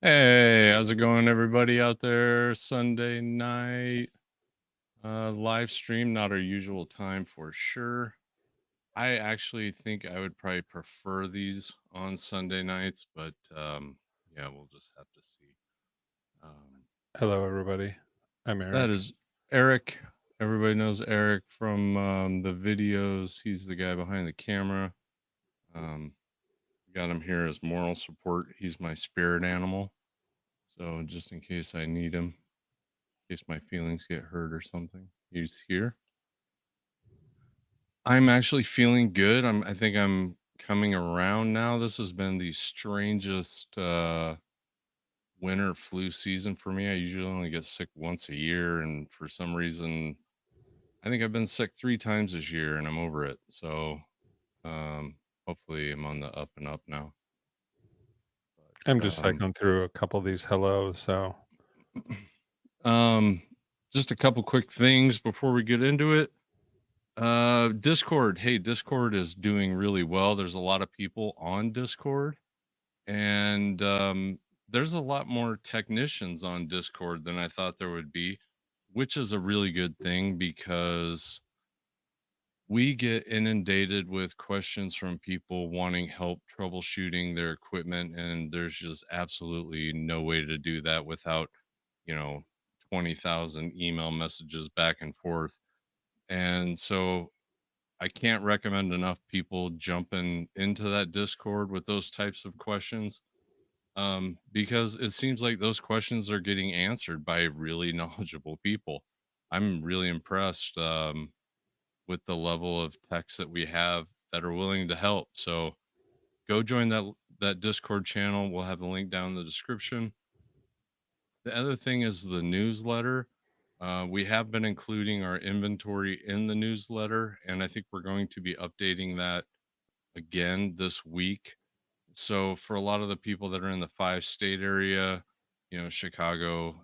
Hey, how's it going, everybody out there? Sunday night live stream, not our usual time for sure. I actually think I would probably prefer these on Sunday nights, but yeah, we'll just have to see. Um, Hello, everybody. I'm that Eric. is Eric. Everybody knows Eric from the videos. He's the guy behind the camera. Um, got him here as moral support. He's my spirit animal. So just in case I need him, in case my feelings get hurt or something. He's here. I'm actually feeling good. I think I'm coming around now. This has been the strangest winter flu season for me. I usually only get sick once a year, and for some reason I think I've been sick 3 times this year and I'm over it. So hopefully I'm on the up and up now. I'm But just cycling through a couple of these hellos, so um just a couple quick things before we get into it. Discord. Hey, Discord is doing really well. There's a lot of people on Discord, and there's a lot more technicians on Discord than I thought there would be, which is a really good thing because we get inundated with questions from people wanting help troubleshooting their equipment, and there's just absolutely no way to do that without, you know, 20,000 email messages back and forth. And so I can't recommend enough people jumping into that Discord with those types of questions, because it seems like those questions are getting answered by really knowledgeable people. I'm really impressed with the level of techs that we have that are willing to help. So go join that Discord channel. We'll have the link down in the description. The other thing is the newsletter. We have been including our inventory in the newsletter, and I think we're going to be updating that again this week. So for a lot of the people that are in the 5 state area, Chicago,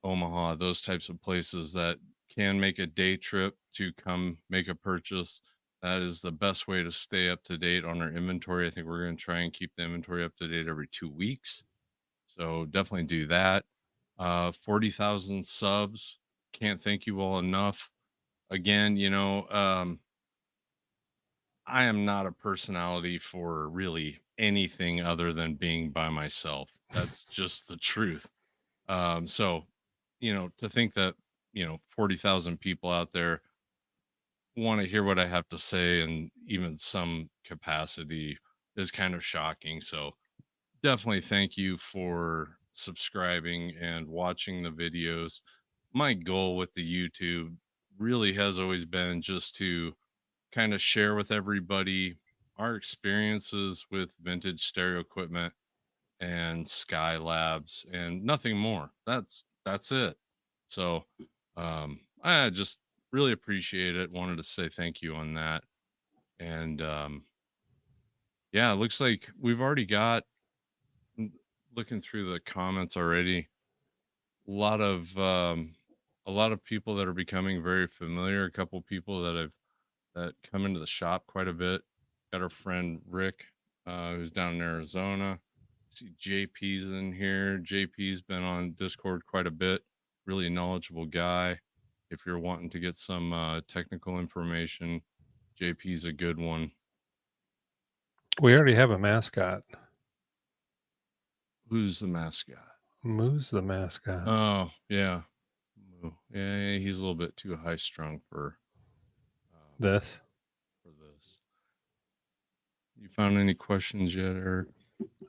Omaha, those types of places that can make a day trip to come make a purchase, that is the best way to stay up to date on our inventory. I think we're going to try and keep the inventory up to date every 2 weeks. So definitely do that. 40,000 subs. Can't thank you all enough. Again, I am not a personality for really anything other than being by myself. That's just the truth. So, to think that, 40,000 people out there want to hear what I have to say in even some capacity is kind of shocking. So, definitely thank you for subscribing and watching the videos. My goal with the YouTube really has always been just to kind of share with everybody our experiences with vintage stereo equipment and Skylabs and nothing more. That's it. So I just really appreciate it. Wanted to say thank you on that. And yeah, it looks like we've already got, looking through the comments already, a lot of um a lot of people that are becoming very familiar, a couple people that come into the shop quite a bit. Got our friend Rick, who's down in Arizona. See JP's in here. JP's been on Discord quite a bit. Really knowledgeable guy. If you're wanting to get some technical information, JP's a good one. we already have a mascot. Who's the mascot? Moo's the mascot. Oh, yeah. Moo. Yeah, he's a little bit too high strung um, This. for this. You found any questions yet, Eric?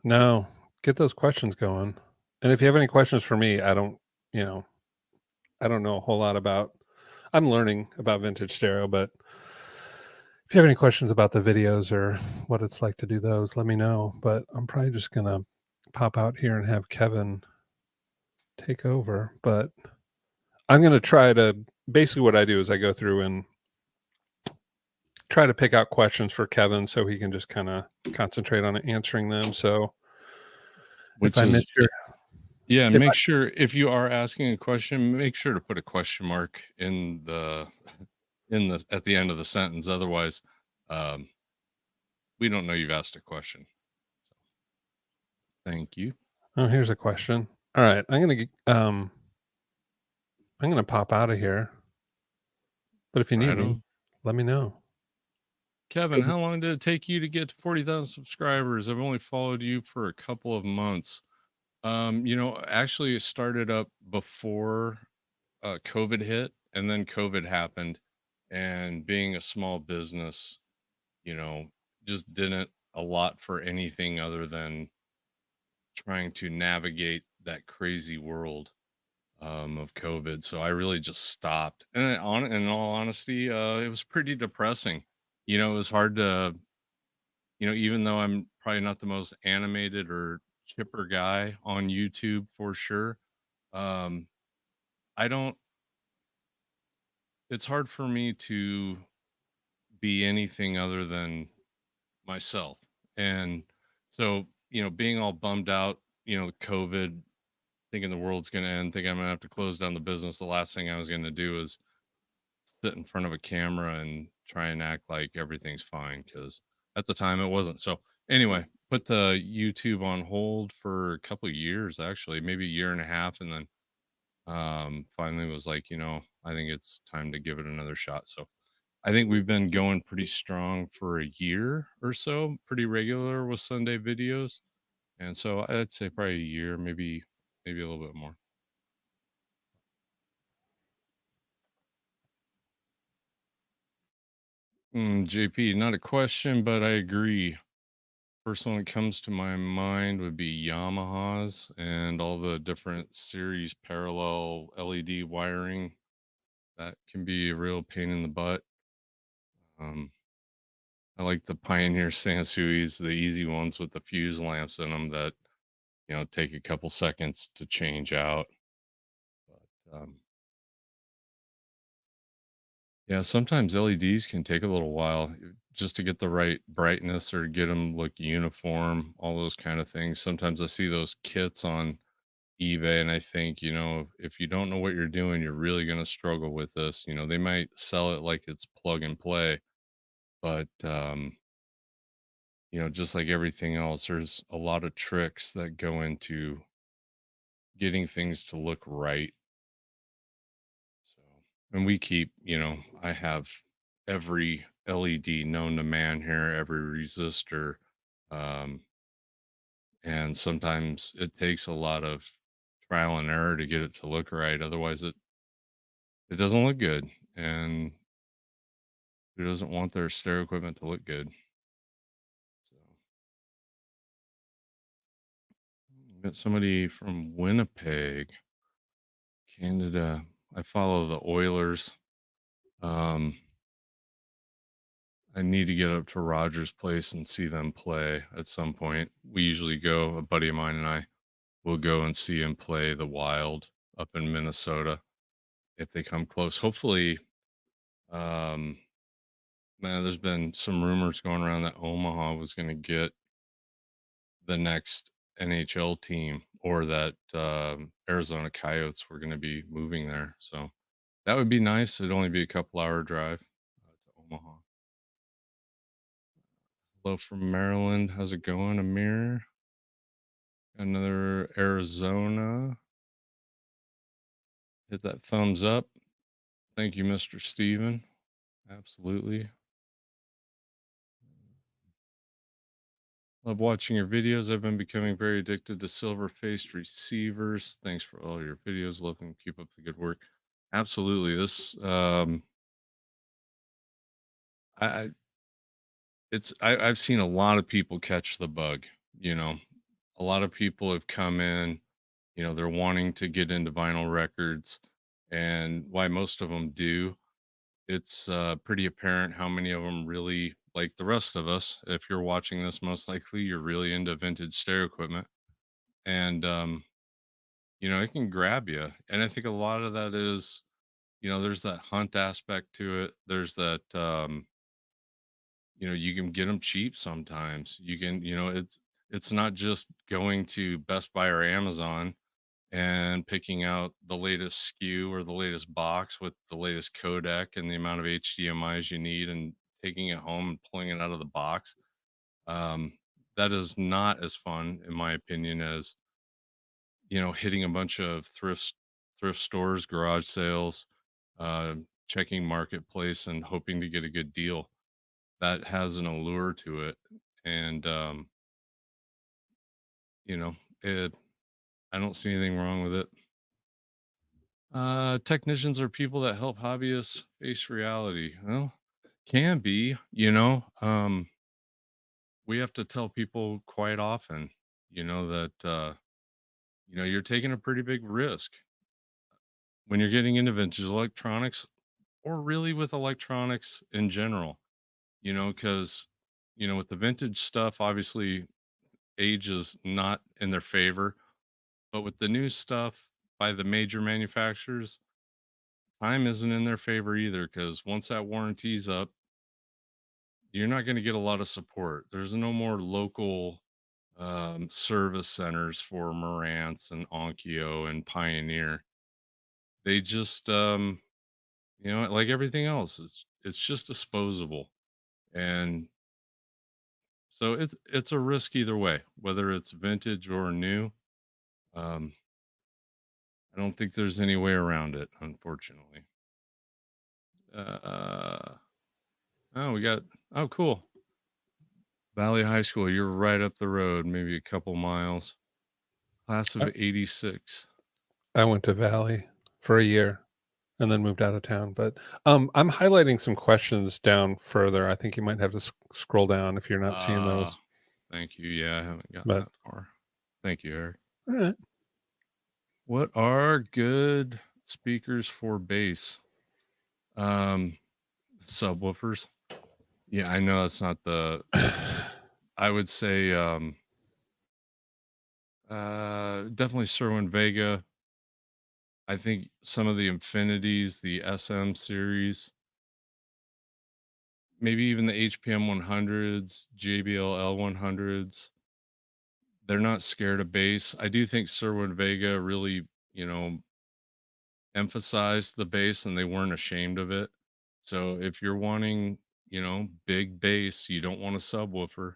No, get those questions going. And if you have any questions for me, you know, I don't know a whole lot about. I'm learning about vintage stereo, but if you have any questions about the videos or what it's like to do those, let me know. But I'm probably just gonna pop out here and have Kevin take over. But I'm gonna try to basically what I do is I go through and try to pick out questions for Kevin so he can just kind of concentrate on answering them. So if Which I miss is your, Yeah, and if make I, sure if you are asking a question, make sure to put a question mark in the at the end of the sentence. Otherwise, um, we don't know you've asked a question. Thank you. Oh, here's a question. All right, I'm gonna pop out of here, but if you need Right me, on. let me know. Kevin, Good. how long did it take you to get to 40,000 subscribers? I've only followed you for a couple of months. Actually, it started up before COVID hit, and then COVID happened. And being a small business, you know, just didn't a lot for anything other than trying to navigate that crazy world of COVID. So I really just stopped. And in all honesty, it was pretty depressing. It was hard to, even though I'm probably not the most animated or chipper guy on YouTube for sure. Um, I don't, it's hard for me to be anything other than myself. And so, being all bummed out, COVID, thinking the world's going to end, thinking I'm going to have to close down the business. The last thing I was going to do is sit in front of a camera and try and act like everything's fine because at the time it wasn't. So, anyway, put the YouTube on hold for a couple of years, actually, maybe a year and a half. And then finally was like, I think it's time to give it another shot. So, I think we've been going pretty strong for a year or so, pretty regular with Sunday videos. And so I'd say probably a year, maybe a little bit more. JP, not a question, but I agree. First one that comes to my mind would be Yamahas and all the different series parallel LED wiring. That can be a real pain in the butt. Um, I like the Pioneer Sansuis, the easy ones with the fuse lamps in them that, take a couple seconds to change out. But yeah, sometimes LEDs can take a little while just to get the right brightness or get them look uniform, all those kind of things. Sometimes I see those kits on eBay and I think, if you don't know what you're doing, you're really going to struggle with this. They might sell it like it's plug and play, but, just like everything else, there's a lot of tricks that go into getting things to look right. So, and we keep, I have every LED known to man here, every resistor. Um, and sometimes it takes a lot of trial and error to get it to look right. Otherwise it doesn't look good. And who doesn't want their stereo equipment to look good? So got somebody from Winnipeg, Canada. I follow the Oilers. Um, I need to get up to Rogers Place and see them play at some point. We usually go, a buddy of mine and I will go and see him play the Wild up in Minnesota if they come close. Hopefully, um, man, there's been some rumors going around that Omaha was going to get the next NHL team or that Arizona Coyotes were going to be moving there. So that would be nice. It'd only be a couple-hour drive to Omaha. Hello from Maryland. How's it going, Amir? Another Arizona. Hit that thumbs up. Thank you, Mr. Steven. Absolutely. Love watching your videos. I've been becoming very addicted to silver faced receivers. Thanks for all your videos. Love them. Keep up the good work. Absolutely. I I've seen a lot of people catch the bug, you know. A lot of people have come in, they're wanting to get into vinyl records, and why most of them do, it's pretty apparent how many of them really, like the rest of us, if you're watching this, most likely you're really into vintage stereo equipment. And it can grab you. And I think a lot of that is, there's that hunt aspect to it. There's that you can get them cheap sometimes. You can, it's not just going to Best Buy or Amazon and picking out the latest SKU or the latest box with the latest codec and the amount of HDMIs you need and taking it home and pulling it out of the box. Um, that is not as fun, in my opinion, as, hitting a bunch of thrift stores, garage sales, uh, checking marketplace and hoping to get a good deal. That has an allure to it. And, you know, it I don't see anything wrong with it. Technicians are people that help hobbyists face reality. Well, can be, we have to tell people quite often, that, you're taking a pretty big risk when you're getting into vintage electronics or really with electronics in general, because, with the vintage stuff, obviously age is not in their favor, but with the new stuff by the major manufacturers, time isn't in their favor either. Because once that warranty's up, you're not going to get a lot of support. There's no more local service centers for Marantz and Onkyo and Pioneer. They just, like everything else, it's just disposable, and so it's a risk either way, whether it's vintage or new. Um, I don't think there's any way around it, unfortunately. Uh, oh, we got oh, cool. Valley High School. You're right up the road, maybe a couple miles. Class of I '86. I went to Valley for a year and then moved out of town, but, I'm highlighting some questions down further. I think you might have to scroll down if you're not seeing Ah, those, thank you. Yeah, I haven't gotten but that far. Thank you, Eric. alright. What are good speakers for bass? Um, Subwoofers. Yeah, I know it's not the I would say definitely Serwin Vega. I think some of the Infinities, the SM series, maybe even the HPM 100s, JBL L100s. They're not scared of bass. I do think Serwin Vega really, emphasized the bass and they weren't ashamed of it. So if you're wanting, big bass, you don't want a subwoofer,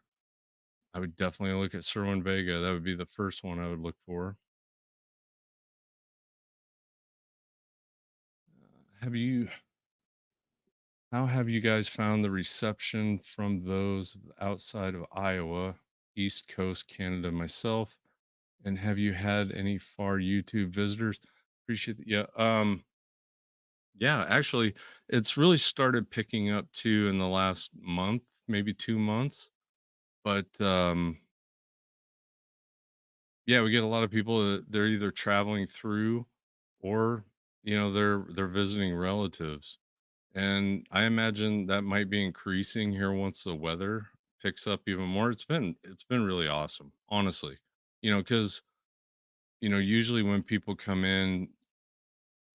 I would definitely look at Serwin Vega. That would be the first one I would look for. Have you How have you guys found the reception from those outside of Iowa, East Coast Canada, myself? And have you had any far YouTube visitors? Appreciate that. Yeah. Yeah, actually, it's really started picking up too in the last month, maybe 2 months. But yeah, we get a lot of people that they're either traveling through or they're visiting relatives. And I imagine that might be increasing here once the weather picks up even more. It's been really awesome, honestly. Because usually when people come in,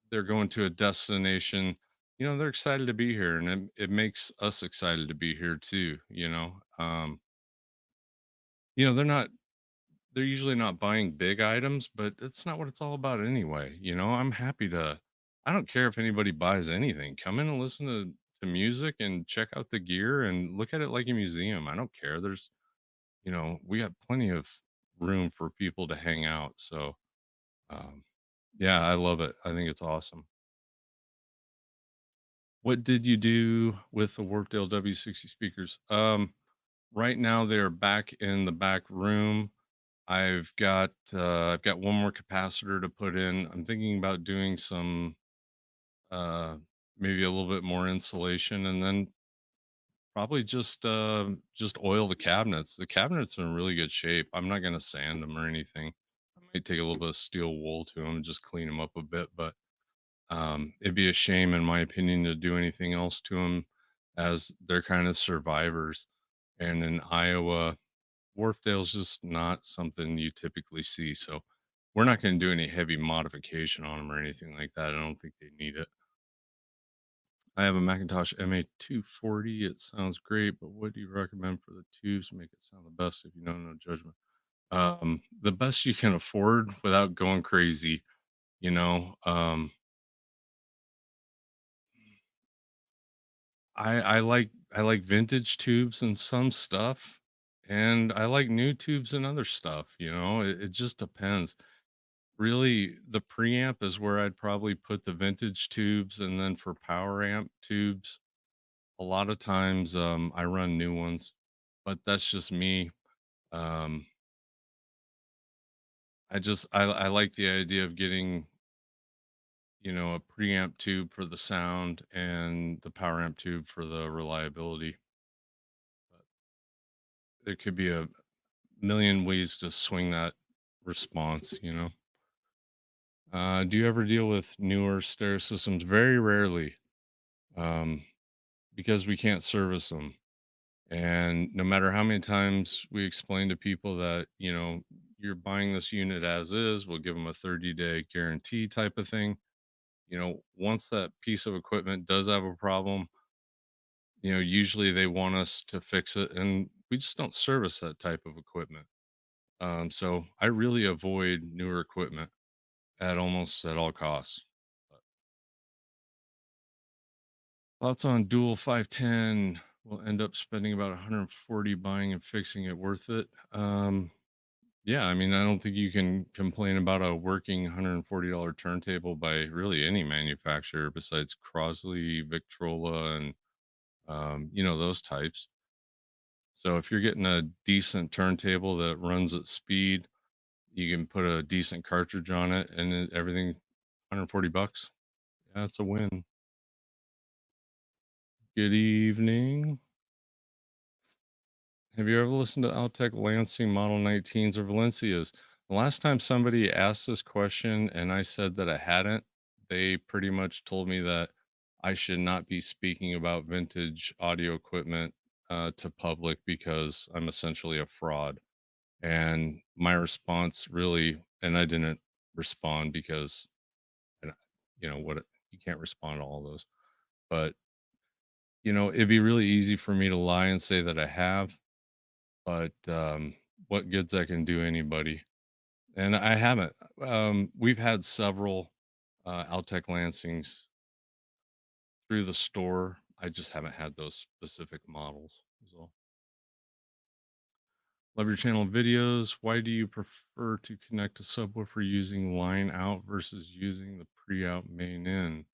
they're going to a destination, they're excited to be here, and it makes us excited to be here too. They're not they're usually not buying big items, but that's not what it's all about anyway. I'm happy to I don't care if anybody buys anything. Come in and listen to music and check out the gear and look at it like a museum. I don't care. We got plenty of room for people to hang out. So, um, yeah, I love it. I think it's awesome. What did you do with the Workdale W60 speakers? Right now they're back in the back room. I've got one more capacitor to put in. I'm thinking about doing some uh maybe a little bit more insulation, and then probably just oil the cabinets. The cabinets are in really good shape. I'm not going to sand them or anything. I might take a little bit of steel wool to them and just clean them up a bit, but it'd be a shame in my opinion to do anything else to them, as they're kind of survivors. And in Iowa, Wharfdale's just not something you typically see, so we're not gonna do any heavy modification on them or anything like that. I don't think they need it. I have a Macintosh MA240. It sounds great, but what do you recommend for the tubes to make it sound the best if you know no judgment? The best you can afford without going crazy, you know. I like vintage tubes and some stuff. and I like new tubes and other stuff, it just depends. Really, the preamp is where I'd probably put the vintage tubes, and then for power amp tubes, a lot of times, I run new ones, but that's just me. Um, I like the idea of getting, a preamp tube for the sound and the power amp tube for the reliability. But there could be a million ways to swing that response. Do you ever deal with newer stereo systems? Very rarely, um, because we can't service them. And no matter how many times we explain to people that, you're buying this unit as is, we'll give them a 30-day guarantee type of thing. Once that piece of equipment does have a problem, usually they want us to fix it, and we just don't service that type of equipment. So I really avoid newer equipment at almost at all costs. But thoughts on dual 510? We'll end up spending about 140 buying and fixing it. Worth it? Yeah, I mean, I don't think you can complain about a working $140 turntable by really any manufacturer besides Crosley, Victrola, and those types. So if you're getting a decent turntable that runs at speed, you can put a decent cartridge on it, and everything 140 bucks. Yeah, that's a win. Good evening. Have you ever listened to Altec Lansing Model 19s or Valencias? The last time somebody asked this question and I said that I hadn't, they pretty much told me that I should not be speaking about vintage audio equipment to public because I'm essentially a fraud. And my response really, and I didn't respond because, and what, you can't respond to all those, but it'd be really easy for me to lie and say that I have, but what good's that can do anybody? And I haven't. We've had several Altec Lansings through the store. I just haven't had those specific models. So, love your channel videos. Why do you prefer to connect a subwoofer using line out versus using the pre-out main in?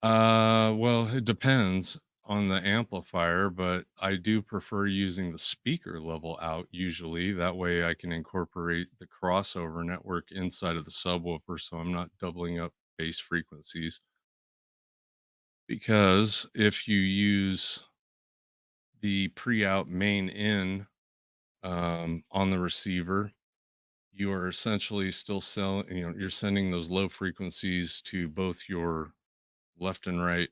Well, it depends on the amplifier, but I do prefer using the speaker level out usually. That way I can incorporate the crossover network inside of the subwoofer so I'm not doubling up bass frequencies. Because if you use the pre-out main in on the receiver, you are essentially still selling, you're sending those low frequencies to both your left and right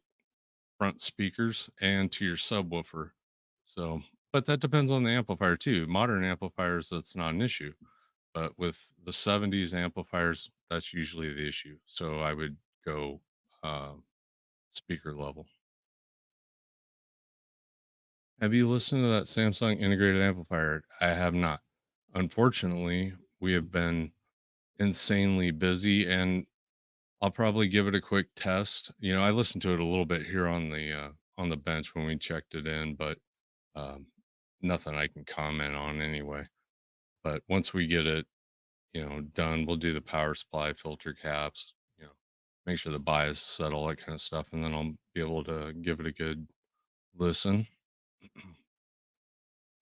front speakers and to your subwoofer. So, but that depends on the amplifier too. Modern amplifiers, that's not an issue. But with the 70s amplifiers, that's usually the issue. So I would go uh, speaker level. Have you listened to that Samsung integrated amplifier? I have not. Unfortunately, we have been insanely busy, and I'll probably give it a quick test. I listened to it a little bit here on the bench when we checked it in, but um, nothing I can comment on anyway. But once we get it, done, we'll do the power supply, filter caps, make sure the bias is set, all that kind of stuff, and then I'll be able to give it a good listen.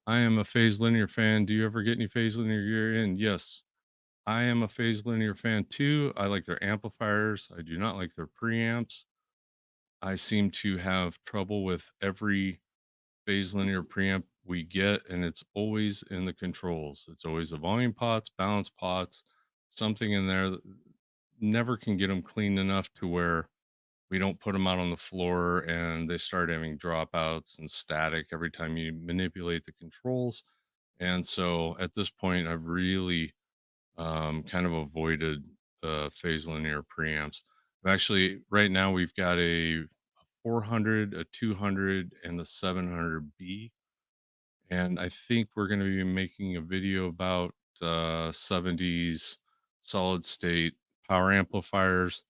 I am a phase linear fan. Do you ever get any phase linear gear in? Yes, I am a phase linear fan too. I like their amplifiers. I do not like their preamps. I seem to have trouble with every phase linear preamp we get, and it's always in the controls. It's always the volume pots, balance pots, something in there that never can get them clean enough to where we don't put them out on the floor and they start having dropouts and static every time you manipulate the controls. And so at this point, I've really kind of avoided the phase linear preamps. Actually, right now we've got a 400, a 200, and a 700B, and I think we're going to be making a video about 70s solid state power amplifiers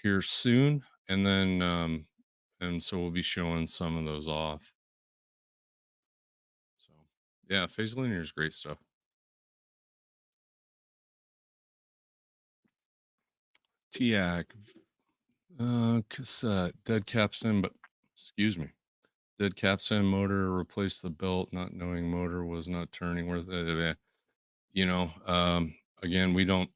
here soon, and then and so we'll be showing some of those off. So. Yeah, phase linear is great stuff. TIAC, cassette, dead capstan, but excuse me, dead capstan motor, replace the belt, not knowing motor was not turning worth it. You know, again, we don't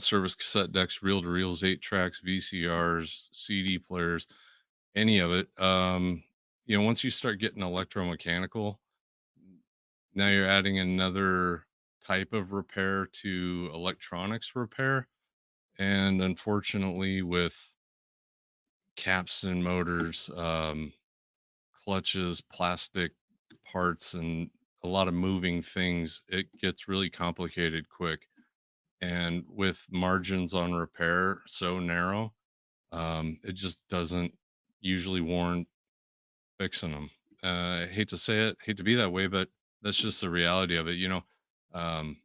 service cassette decks, reel to reels, 8 tracks, VCRs, CD players, any of it. Once you start getting electromechanical, now you're adding another type of repair to electronics repair. And unfortunately, with capstan motors, clutches, plastic parts, and a lot of moving things, it gets really complicated quick. And with margins on repair so narrow, it just doesn't usually warrant fixing them. I hate to say it, hate to be that way, but that's just the reality of it. Um,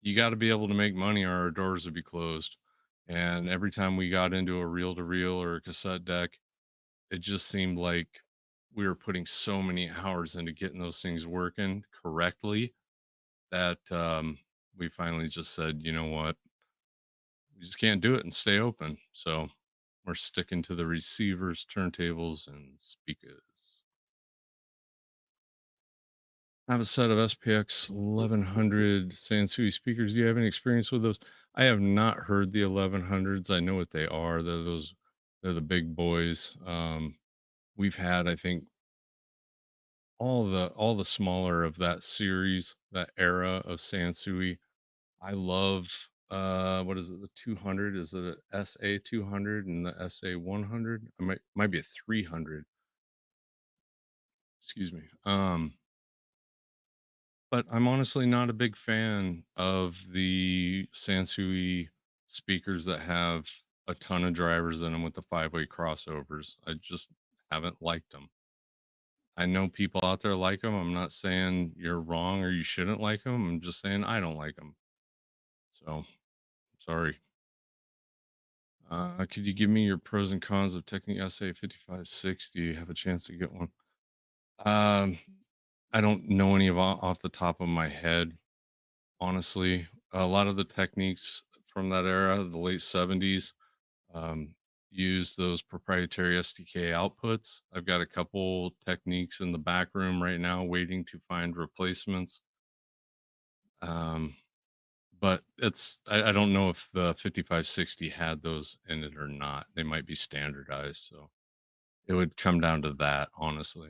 you got to be able to make money or our doors would be closed. And every time we got into a reel to reel or a cassette deck, it just seemed like we were putting so many hours into getting those things working correctly that we finally just said, you know what, we just can't do it and stay open. So we're sticking to the receivers, turntables, and speakers. I have a set of SPX 1100 Sansui speakers. Do you have any experience with those? I have not heard the 1100s. I know what they are. They're the big boys. We've had, I think, all the smaller of that series, that era of Sansui. I love what is it, the 200? Is it a SA 200 and the SA 100? I might be a 300. Excuse me. But I'm honestly not a big fan of the Sansui speakers that have a ton of drivers in them with the five-way crossovers. I just haven't liked them. I know people out there like them. I'm not saying you're wrong or you shouldn't like them. I'm just saying I don't like them. So sorry. Could you give me your pros and cons of Technic SA 5560? Have a chance to get one. Um, I don't know any of off the top of my head, honestly. A lot of the techniques from that era, the late 70s, um, use those proprietary SDK outputs. I've got a couple techniques in the back room right now waiting to find replacements. Um, but I don't know if the 5560 had those in it or not. They might be standardized. So it would come down to that, honestly.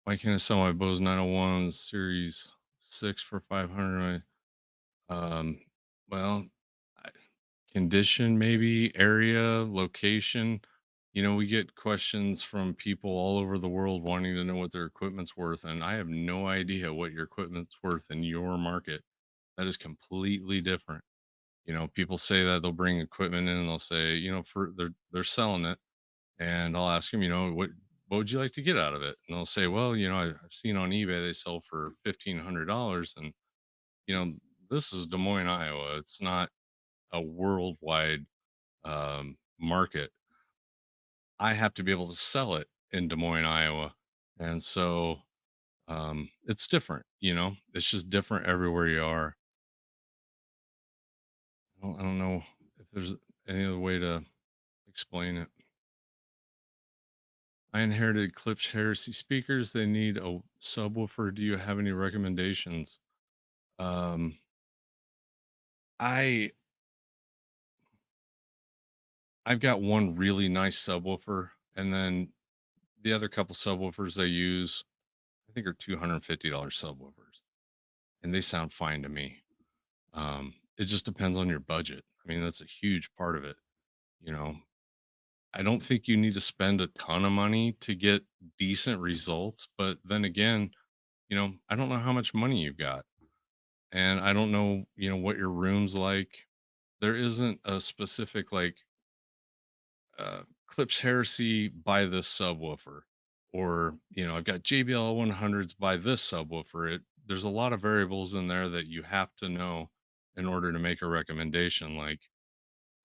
Why can't I sell my Bose 901 Series 6 for 500? Um, well, I, condition, maybe area, location. We get questions from people all over the world wanting to know what their equipment's worth, and I have no idea what your equipment's worth in your market. That is completely different. People say that they'll bring equipment in and they'll say, for they're selling it, and I'll ask them, what would you like to get out of it? And they'll say, well, I've seen on eBay they sell for $1,500, and you know, this is Des Moines, Iowa. It's not a worldwide market. I have to be able to sell it in Des Moines, Iowa, and so it's different. It's just different everywhere you are. I don't know if there's any other way to explain it. I inherited Klipsch Heresy speakers. They need a subwoofer. Do you have any recommendations? Um, I I've got one really nice subwoofer, and then the other couple subwoofers I use, I think, are $250 subwoofers, and they sound fine to me. It just depends on your budget. I mean, that's a huge part of it. You know, I don't think you need to spend a ton of money to get decent results, but then again, I don't know how much money you've got, and I don't know, what your room's like. There isn't a specific like Clips Heresy by this subwoofer, or I've got JBL 100s by this subwoofer. There's a lot of variables in there that you have to know in order to make a recommendation. Like,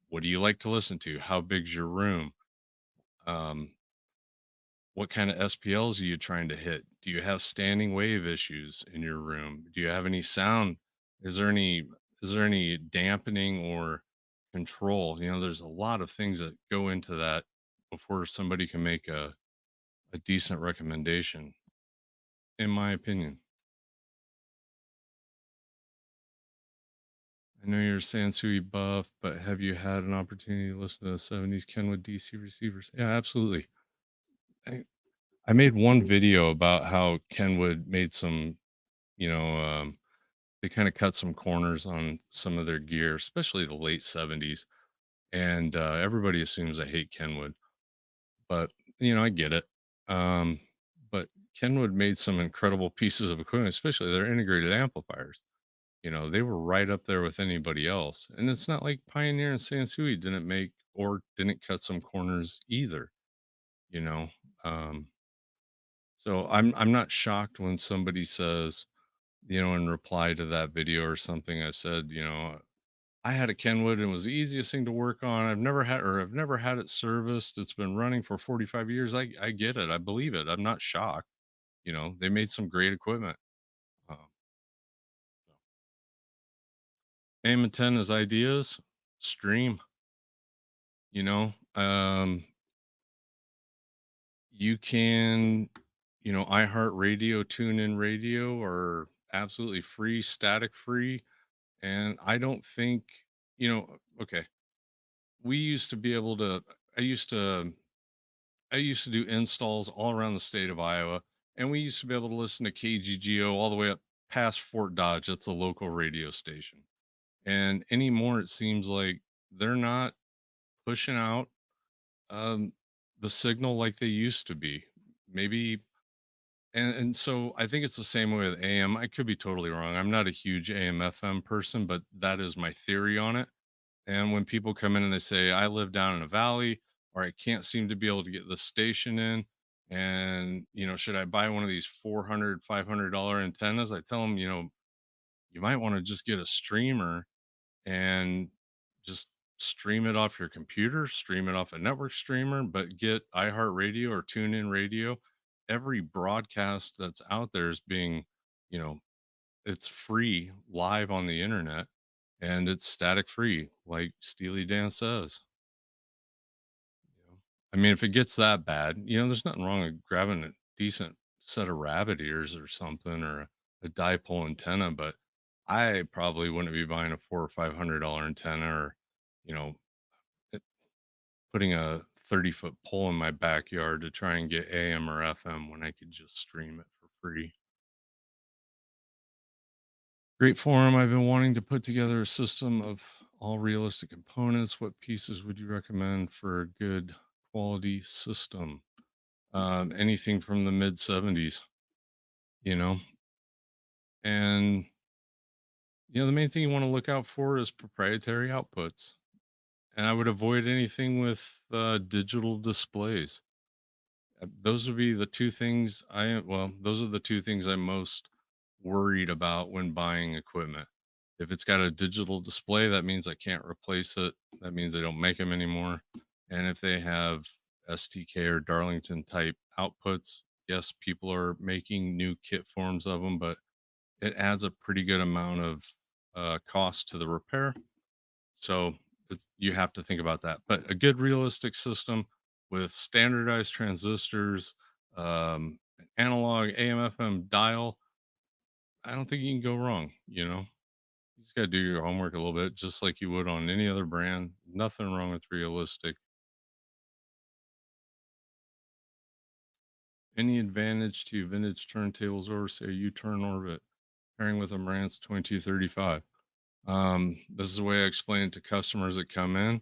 what do you like to listen to? How big's your room? Um, what kind of SPLs are you trying to hit? Do you have standing wave issues in your room? Do you have any sound? Is there any dampening or control? There's a lot of things that go into that before somebody can make a decent recommendation, in my opinion. I know you're a Sansui buff, but have you had an opportunity to listen to the 70s Kenwood DC receivers? Yeah, absolutely. I, I made one video about how Kenwood made some, you know, they kind of cut some corners on some of their gear, especially the late 70s. And everybody assumes I hate Kenwood, but, I get it. Um, but Kenwood made some incredible pieces of equipment, especially their integrated amplifiers. They were right up there with anybody else. And it's not like Pioneer and Sansui didn't make or didn't cut some corners either, you know. Um, so I'm not shocked when somebody says, in reply to that video or something, I've said, I had a Kenwood and it was the easiest thing to work on. I've never had it serviced. It's been running for 45 years. I get it. I believe it. I'm not shocked. They made some great equipment. Um, Aim and 10 is ideas, stream, you know, you can, iHeartRadio, tune in radio are absolutely free, static free. And I don't think, okay, we used to be able to, I used to, I used to do installs all around the state of Iowa, and we used to be able to listen to KGGO all the way up past Fort Dodge. That's a local radio station. And anymore, it seems like they're not pushing out um, the signal like they used to be. Maybe, and so I think it's the same way with AM. I could be totally wrong. I'm not a huge AM FM person, but that is my theory on it. And when people come in and they say, I live down in a valley, or I can't seem to be able to get the station in, and, should I buy one of these $400, $500 antennas? I tell them, you might want to just get a streamer and just stream it off your computer, stream it off a network streamer, but get iHeartRadio or TuneIn Radio. Every broadcast that's out there is being, you know, it's free live on the internet and it's static free, like Steely Dan says. I mean, if it gets that bad, there's nothing wrong with grabbing a decent set of rabbit ears or something or a dipole antenna, but I probably wouldn't be buying a $400 or $500 antenna or, you know, it- putting a 30-foot pole in my backyard to try and get AM or FM when I could just stream it for free. Great forum. I've been wanting to put together a system of all realistic components. What pieces would you recommend for a good quality system? Anything from the mid 70s, you know, and the main thing you want to look out for is proprietary outputs. And I would avoid anything with digital displays. Those would be the two things those are the two things I'm most worried about when buying equipment. If it's got a digital display, that means I can't replace it. That means they don't make them anymore. And if they have STK or Darlington type outputs, yes, people are making new kit forms of them, but it adds a pretty good amount of cost to the repair. So you have to think about that. But a good realistic system with standardized transistors, an analog AM FM dial, I don't think you can go wrong. You just got to do your homework a little bit, just like you would on any other brand. Nothing wrong with realistic. Any advantage to vintage turntables or say U-turn orbit pairing with a Marantz 2235? This is the way I explain it to customers that come in.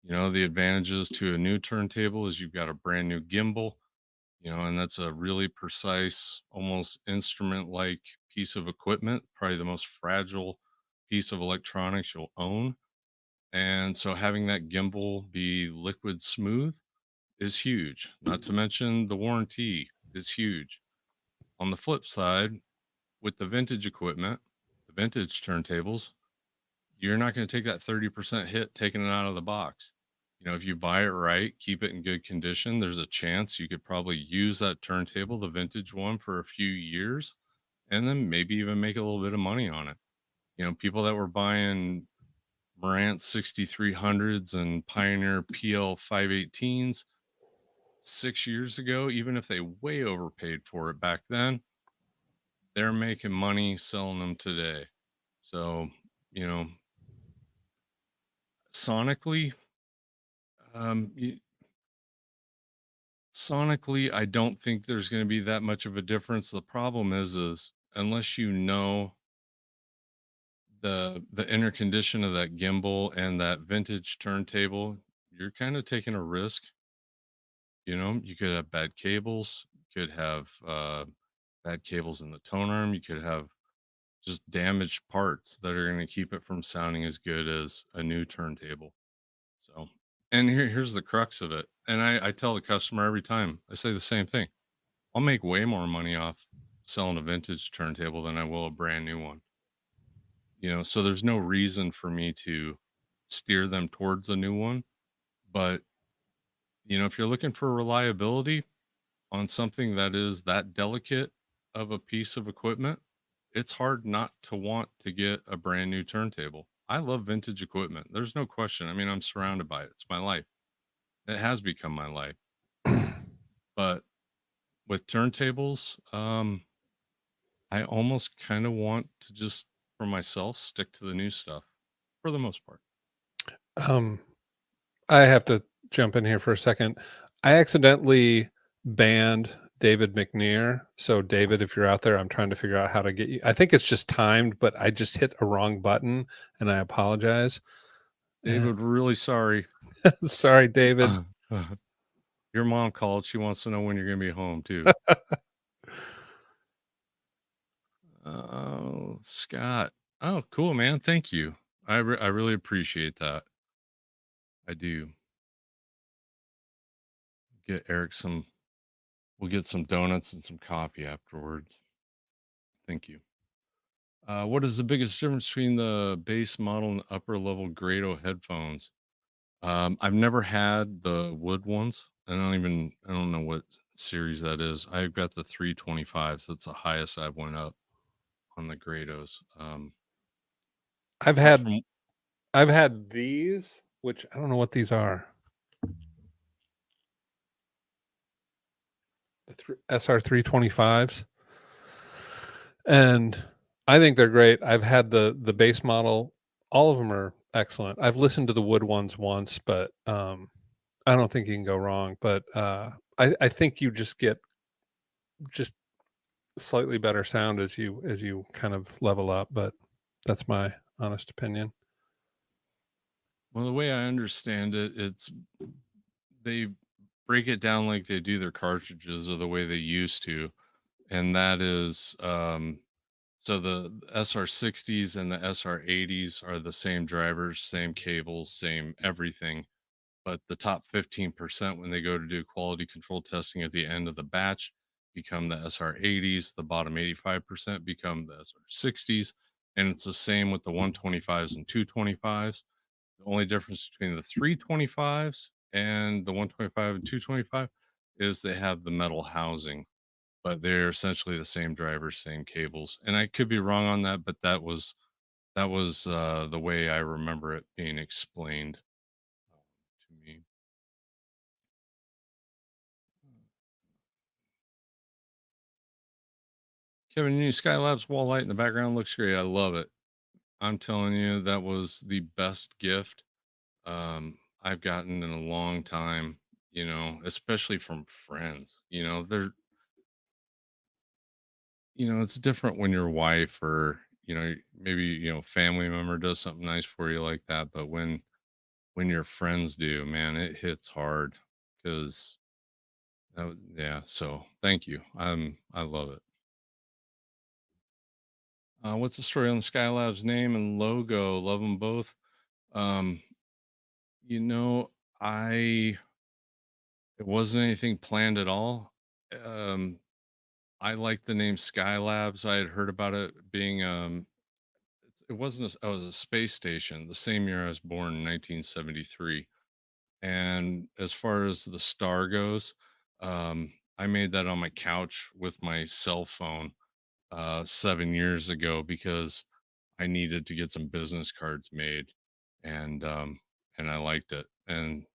The advantages to a new turntable is you've got a brand new gimbal, and that's a really precise, almost instrument like piece of equipment, probably the most fragile piece of electronics you'll own. And so having that gimbal be liquid smooth is huge. Not to mention the warranty is huge. On the flip side, with the vintage equipment, the vintage turntables, you're not going to take that 30% hit taking it out of the box. If you buy it right, keep it in good condition, there's a chance you could probably use that turntable, the vintage one, for a few years and then maybe even make a little bit of money on it. People that were buying Marantz 6300s and Pioneer PL 518s 6 years ago, even if they way overpaid for it back then, they're making money selling them today. So, you know, sonically, um, y- sonically, I don't think there's going to be that much of a difference. The problem is unless you know the inner condition of that gimbal and that vintage turntable, you're kind of taking a risk. You could have bad cables, you could have bad cables in the tone arm, you could have just damaged parts that are going to keep it from sounding as good as a new turntable. So, and here's the crux of it. And I tell the customer every time, I say the same thing. I'll make way more money off selling a vintage turntable than I will a brand new one. So there's no reason for me to steer them towards a new one. But, if you're looking for reliability on something that is that delicate of a piece of equipment, it's hard not to want to get a brand new turntable. I love vintage equipment. There's no question. I mean, I'm surrounded by it. It's my life. It has become my life. But with turntables, I almost kind of want to just for myself stick to the new stuff for the most part. Um, I have to jump in here for a second. I accidentally banned David McNear. So, David, if you're out there, I'm trying to figure out how to get you. I think it's just timed, but I just hit a wrong button, and I apologize. And David, really sorry. sorry, David. Your mom called. She wants to know when you're going to be home too. Oh, Scott. Oh, cool, man. Thank you. I really appreciate that. I do. Get Eric some. We'll get some donuts and some coffee afterwards. Thank you. What is the biggest difference between the base model and upper level Grado headphones? I've never had the wood ones. I don't know what series that is. I've got the 325s. That's the highest I've went up on the Grados. I've But had from I've had these, which I don't know what these are. The SR 325s, and I think they're great. I've had the base model. All of them are excellent. I've listened to the wood ones once, but I don't think you can go wrong. But I think you just get just slightly better sound as you kind of level up. But that's my honest opinion. well, the way I understand it, it's they break it down like they do their cartridges or the way they used to, and that is so the SR60s and the SR80s are the same drivers, same cables, same everything. But the top 15%, when they go to do quality control testing at the end of the batch, become the SR80s. The bottom 85% become the SR60s. And it's the same with the 125s and 225s. The only difference between the 325s and the 125 and 225 is they have the metal housing, but they're essentially the same drivers, same cables. And I could be wrong on that, but that was the way I remember it being explained to me. Kevin, new Skylabs wall light in the background looks great. I love it. I'm telling you, that was the best gift I've gotten in a long time, especially from friends. It's different when your wife or, maybe, family member does something nice for you like that. But when your friends do, man, it hits hard because, yeah. So thank you. I love it. What's the story on the Skylab's name and logo? Love them both. Um, you know, I it wasn't anything planned at all. Um, I like the name Skylabs. I had heard about it being it wasn't a, it was a space station the same year I was born in 1973, And as far as the star goes, I made that on my couch with my cell phone 7 years ago because I needed to get some business cards made, and and I liked it, and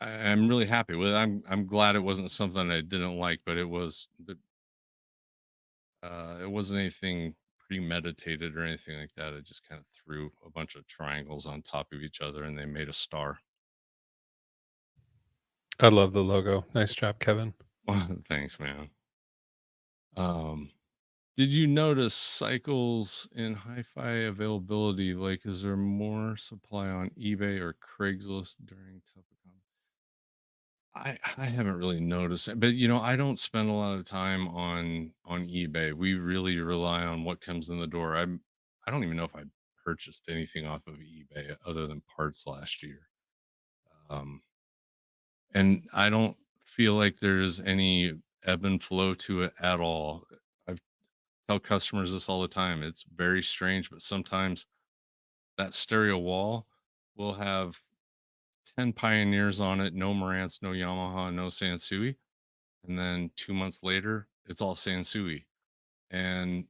I'm really happy with it. I'm glad it wasn't something I didn't like, but it wasn't anything premeditated or anything like that. I just kind of threw a bunch of triangles on top of each other, and they made a star. I love the logo. Nice job, Kevin. Thanks, man. Um, did you notice cycles in hi-fi availability? Like, is there more supply on eBay or Craigslist during Topicon? I haven't really noticed it, but I don't spend a lot of time on eBay. We really rely on what comes in the door. I don't even know if I purchased anything off of eBay other than parts last year. Um, and I don't feel like there's any ebb and flow to it at all. I tell customers this all the time. It's very strange, but sometimes that stereo wall will have 10 Pioneers on it, no Marantz, no Yamaha, no Sansui. And then 2 months later, it's all Sansui. And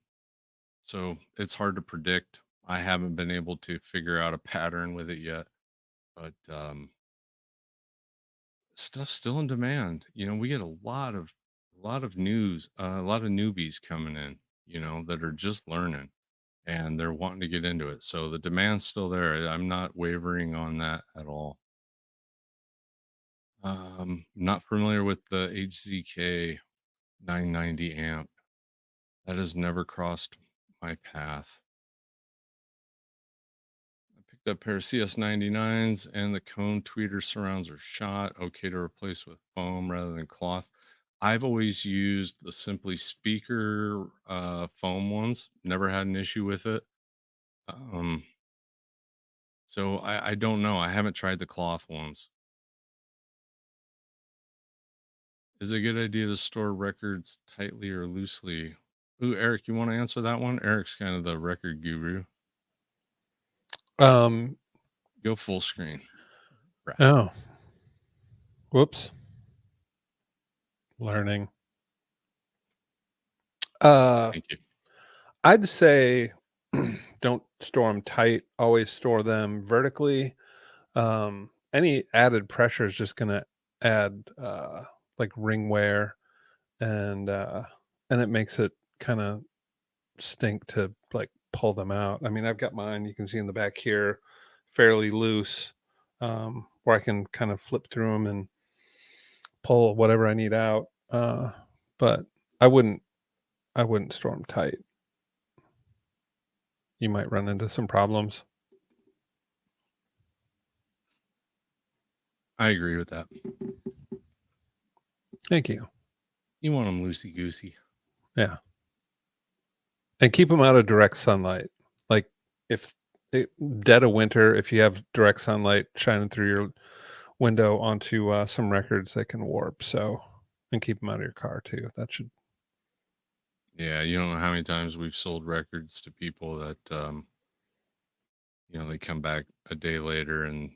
so it's hard to predict. I haven't been able to figure out a pattern with it yet, but stuff's still in demand. We get a lot of news, a lot of newbies coming in, that are just learning and they're wanting to get into it. So the demand's still there. I'm not wavering on that at all. Not familiar with the HZK 990 amp. That has never crossed my path. I picked up a pair of CS99s and the cone tweeter surrounds are shot. Okay to replace with foam rather than cloth. I've always used the Simply Speaker foam ones. Never had an issue with it. Um, so I don't know. I haven't tried the cloth ones. Is it a good idea to store records tightly or loosely? Ooh, Eric, you want to answer that one? Eric's kind of the record guru. Um, Go full screen. Right. oh, whoops. Learning. Uh, Thank you. I'd say don't store them tight. Always store them vertically. Any added pressure is just gonna add like ring wear and and it makes it kind of stink to like pull them out. I mean, I've got mine, you can see in the back here, fairly loose, where I can kind of flip through them and pull whatever I need out. But I wouldn't I wouldn't store them tight. You might run into some problems. I agree with that. Thank you. You want them loosey goosey. Yeah. And keep them out of direct sunlight. Like if it, dead of winter, if you have direct sunlight shining through your window onto some records, they can warp. So, and keep them out of your car too. That should. Yeah, you don't know how many times we've sold records to people that they come back a day later and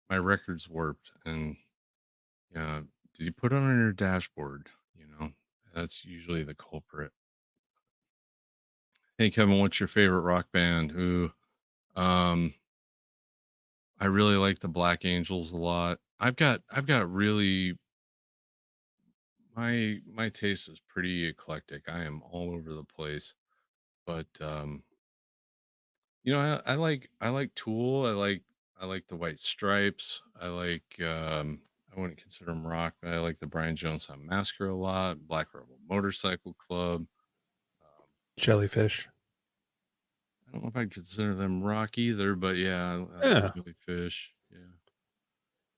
my record's warped and did you put it on your dashboard? That's usually the culprit. Hey Kevin, what's your favorite rock band? Who um I really like the Black Angels a lot. I've got really my taste is pretty eclectic. I am all over the place. But I like Tool. I like the White Stripes. I wouldn't consider them rock, but I like the Brian Jones on Massacre a lot. Black Rebel Motorcycle Club. Um, Jellyfish. I don't know if I'd consider them rock either, but yeah, I like Yeah. Jellyfish. Yeah,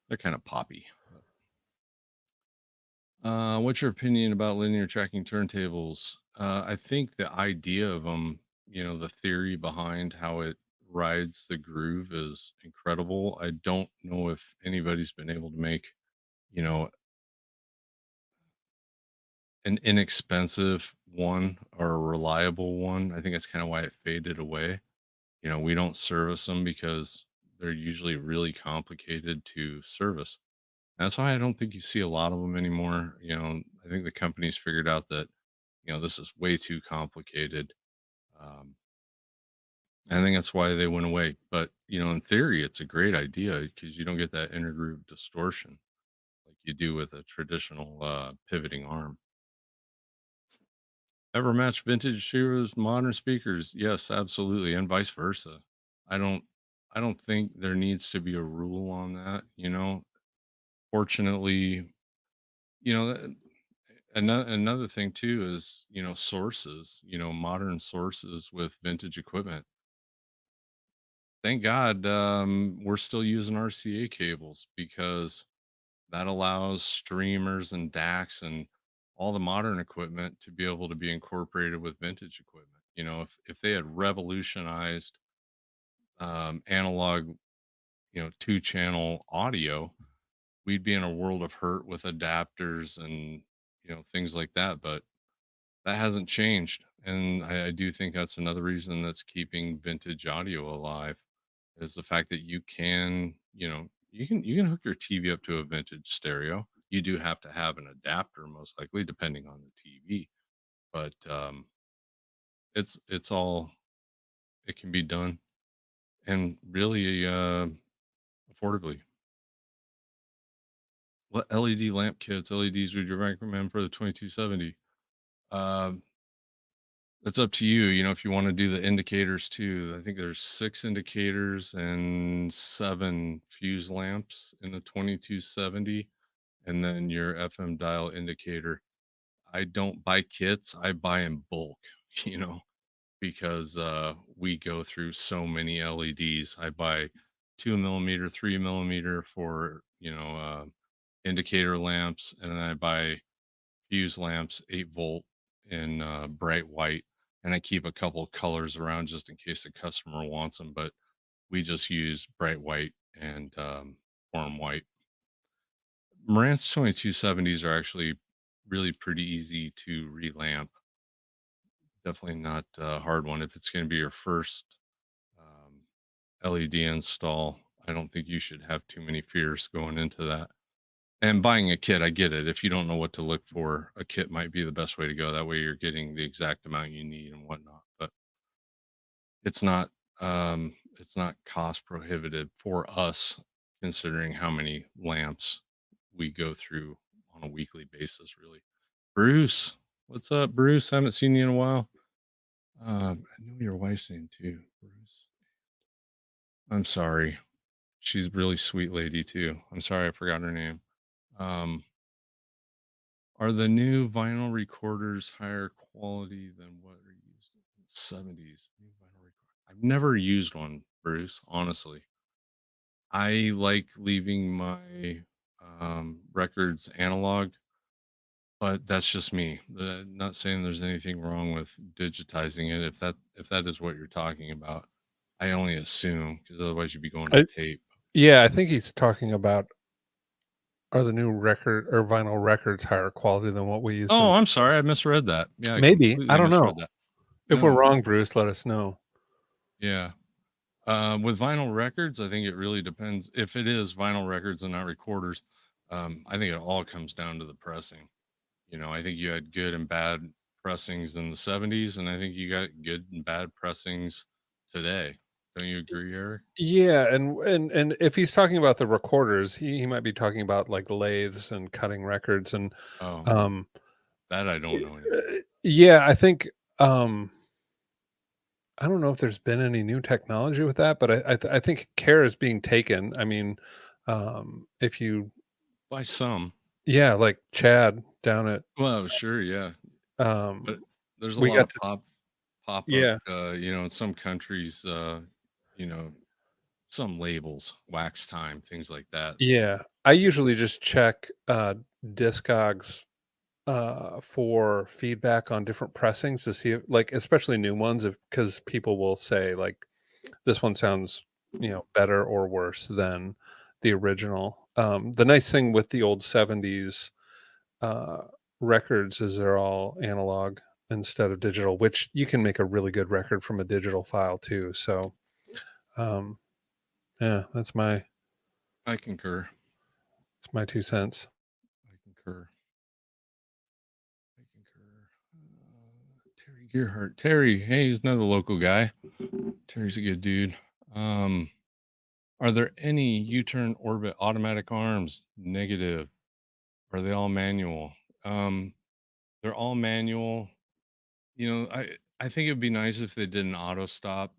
they're kind of poppy. What's your opinion about linear tracking turntables? I think the idea of them, the theory behind how it rides the groove is incredible. I don't know if anybody's been able to make, you know, an inexpensive one or a reliable one. I think that's kind of why it faded away. We don't service them because they're usually really complicated to service. That's why I don't think you see a lot of them anymore. I think the companies figured out that, this is way too complicated. Um, I think that's why they went away. But, in theory, it's a great idea because you don't get that intergroove distortion like you do with a traditional pivoting arm. Ever match vintage Shearer's modern speakers? Yes, absolutely, and vice versa. I don't I don't think there needs to be a rule on that. Fortunately, you know, th- another thing too is, sources, modern sources with vintage equipment. Thank God we're still using RCA cables because that allows streamers and DACs and all the modern equipment to be able to be incorporated with vintage equipment. If they had revolutionized analog, two-channel audio, we'd be in a world of hurt with adapters and things like that. But that hasn't changed, and I do think that's another reason that's keeping vintage audio alive is the fact that you can hook your TV up to a vintage stereo. You do have to have an adapter, most likely, depending on the TV, but it's all it can be done and really affordably. What LED lamp kits, LEDs would you recommend for the 2270? Um, It's up to you, if you wanna do the indicators too. I think there's 6 indicators and 7 fuse lamps in the 2270, and then your FM dial indicator. I don't buy kits, I buy in bulk, you know, because, we go through so many LEDs. I buy 2 millimeter, 3 millimeter for, indicator lamps, and then I buy fuse lamps, 8-volt in bright white. And I keep a couple colors around just in case the customer wants them. But we just use bright white and warm white. Marantz 2270s are actually really pretty easy to relamp. Definitely not a hard one. If it's going to be your first um, LED install, I don't think you should have too many fears going into that. And buying a kit, I get it. If you don't know what to look for, a kit might be the best way to go. That way you're getting the exact amount you need and whatnot. But it's not it's not cost prohibitive for us considering how many lamps we go through on a weekly basis, really. Bruce, what's up, Bruce? Haven't seen you in a while. I know your wife's name too, Bruce. I'm sorry. She's a really sweet lady too. I'm sorry I forgot her name. Um, Are the new vinyl recorders higher quality than what are used in the 70s? New vinyl I've never used one, Bruce, honestly. I like leaving my records analog, but that's just me. Not saying there's anything wrong with digitizing it if that is what you're talking about. I only assume because otherwise you'd be going to I tape. Yeah, I think he's talking about, are the new record or vinyl records higher quality than what we used in. Oh, I'm sorry. I misread that. Yeah, I Maybe, I completely don't know. misread that. If we're No. wrong, Bruce, let us know. Yeah. With vinyl records, I think it really depends. If it is vinyl records and not recorders, I think it all comes down to the pressing. I think you had good and bad pressings in the 70s, and I think you got good and bad pressings today. Don't you agree, Eric? Yeah, and if he's talking about the recorders, he might be talking about, like, lathes and cutting records and, Oh, um, that I don't know anything about. yeah, I think, I don't know if there's been any new technology with that, but I think care is being taken. I mean, if you By some. yeah, like Chad down at, Well, sure, yeah. But um, there's a we lot got of to pop up, yeah, in some countries, you know, some labels, wax time, things like that. yeah. I usually just check, Discogs, for feedback on different pressings to see if, like, especially new ones, if because people will say, like, "This one sounds, better or worse than the original." The nice thing with the old '70s, uh, records is they're all analog instead of digital, which you can make a really good record from a digital file too, so, um, Yeah, that's my I concur. 2 cents. I concur. I concur. Terry Gearhart. Terry, hey, he's another local guy. Terry's a good dude. Um, are there any U-turn orbit automatic arms? Negative. Are they all manual? Um, they're all manual. I think it'd be nice if they did an auto stop.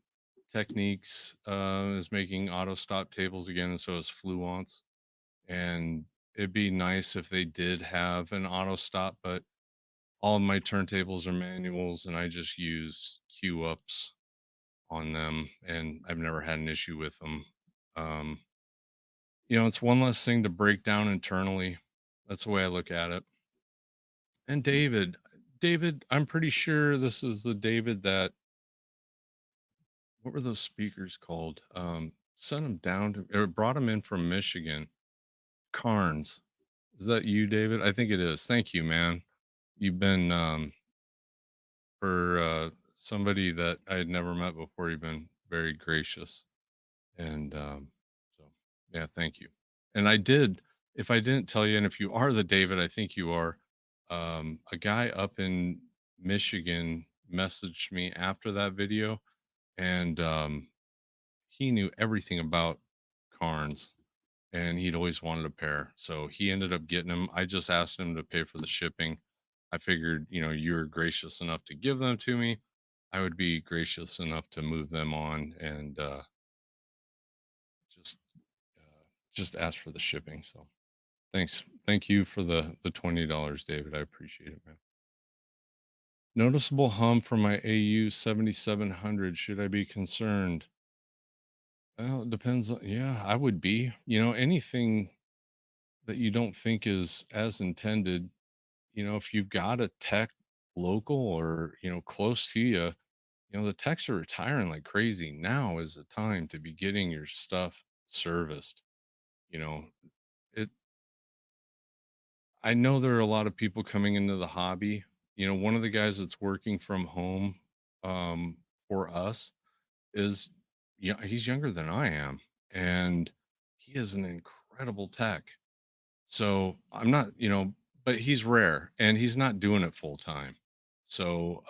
Techniques is making auto stop tables again, and so is Fluence. And it'd be nice if they did have an auto stop, but all of my turntables are manuals, and I just use queue ups on them, and I've never had an issue with them. Um, it's one less thing to break down internally. That's the way I look at it. And David, I'm pretty sure this is the David that, what were those speakers called? Sent them down to, or brought them in from Michigan. Carnes. Is that you, David? I think it is. Thank you, man. You've been, for somebody that I had never met before, you've been very gracious. And so, yeah, thank you. And if I didn't tell you, and if you are the David, I think you are, a guy up in Michigan messaged me after that video, and he knew everything about Carnes, and he'd always wanted a pair. So he ended up getting them. I just asked him to pay for the shipping. I figured, you were gracious enough to give them to me. I would be gracious enough to move them on, and just just ask for the shipping. So thanks. Thank you for the $20, David. I appreciate it, man. Noticeable hum from my AU 7700. Should I be concerned? Well, it depends. Yeah, I would be. Anything that you don't think is as intended, if you've got a tech local or, close to you, the techs are retiring like crazy. Now is the time to be getting your stuff serviced. You know, it, I know there are a lot of people coming into the hobby. One of the guys that's working from home, for us is, yeah, he's younger than I am, and he is an incredible tech. So I'm not, but he's rare and he's not doing it full time. So,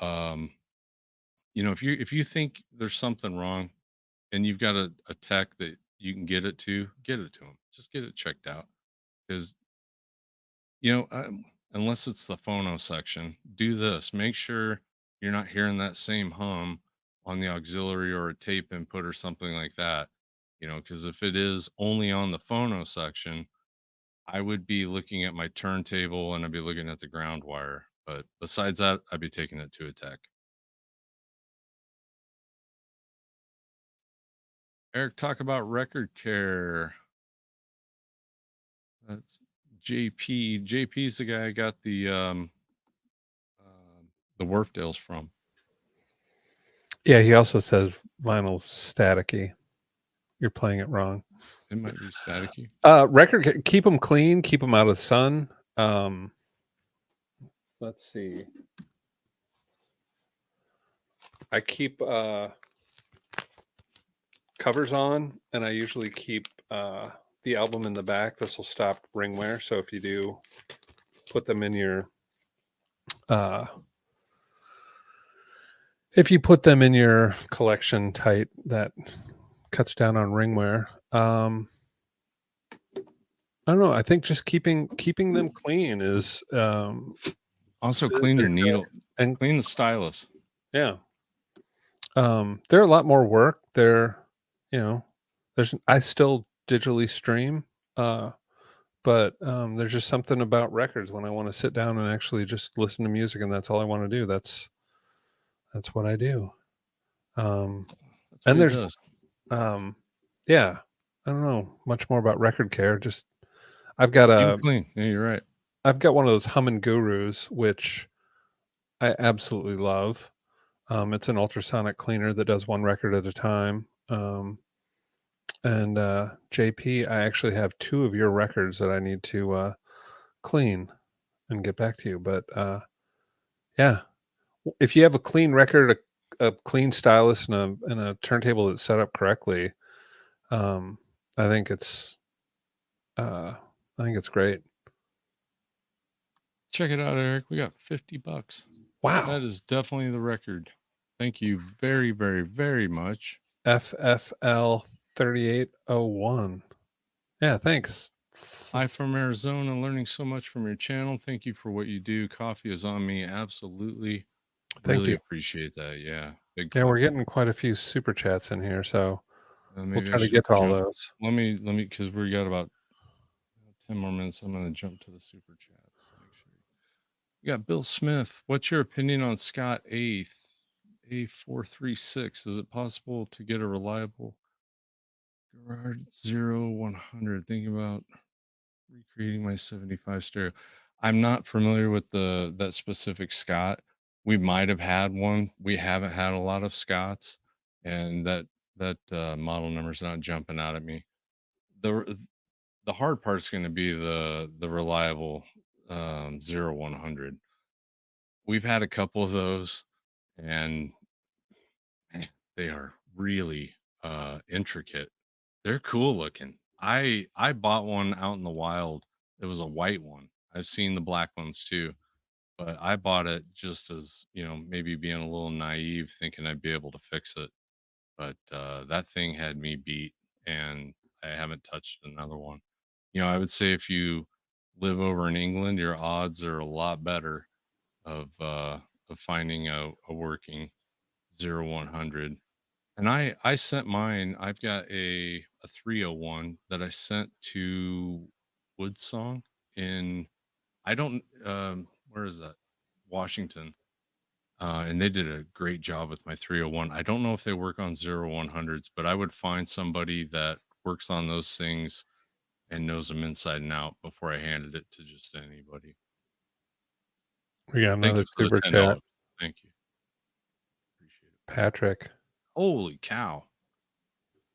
if you think there's something wrong and you've got a tech that you can get it to him. Just get it checked out. Because, unless it's the phono section, do this. Make sure you're not hearing that same hum on the auxiliary or a tape input or something like that. Because if it is only on the phono section, I would be looking at my turntable and I'd be looking at the ground wire. But besides that, I'd be taking it to a tech. Eric, talk about record care. That's JP. JP's the guy I got the Wharfdales from. Yeah, he also says vinyl's staticky. You're playing it wrong. It might be staticky. Keep them clean, keep them out of the sun. Let's see. I keep covers on, and I usually keep the album in the back. This will stop ring wear. So if you do put them in your collection tight, that cuts down on ring wear. I don't know. I think just keeping them clean is Also clean your needle and clean the stylus. Yeah. They're a lot more work. I still digitally stream, but there's just something about records when I want to sit down and actually just listen to music, and that's all I want to do. That's what I do. That's what And he there's does. yeah, I don't know much more about record care. Just I've got Keep it clean. Yeah, you're right. I've got one of those Humming Gurus, which I absolutely love. It's an ultrasonic cleaner that does one record at a time. And JP, I actually have 2 of your records that I need to clean and get back to you. But yeah, if you have a clean record, a clean stylus, and a turntable that's set up correctly, I think it's, I think it's great. Check it out, Eric. We got $50. Wow. That is definitely the record. Thank you very, very, very much. FFL 3801. Yeah, thanks. Hi from Arizona, learning so much from your channel. Thank you for what you do. Coffee is on me. Absolutely. Thank Really you. appreciate that. Yeah. Big Yeah, we're time. getting quite a few super chats in here, so we'll Maybe I try to should get to all jump. those. Because we got about 10 more minutes. I'm going to jump to the super chats. Make sure. We got Bill Smith. What's your opinion on Scott A436? Is it possible to get a reliable Gerard 0100? Thinking about recreating my 75 stereo. I'm not familiar with that specific Scott. We might have had one. We haven't had a lot of Scots, and that model number's not jumping out at me. The hard part's going to be the reliable 0100. We've had a couple of those, and man, they are really intricate. They're cool looking. I bought one out in the wild. It was a white one. I've seen the black ones too, but I bought it just as, maybe being a little naive, thinking I'd be able to fix it. But that thing had me beat, and I haven't touched another one. I would say if you live over in England, your odds are a lot better of finding a working 0100. And I sent mine. I've got a 301 that I sent to Woodsong in, I don't where is that? Washington. And they did a great job with my 301. I don't know if they work on 0100s, but I would find somebody that works on those things and knows them inside and out before I handed it to just anybody. We got Thank another you for the super chat. $10. Thank you. Appreciate it. Patrick. Holy cow.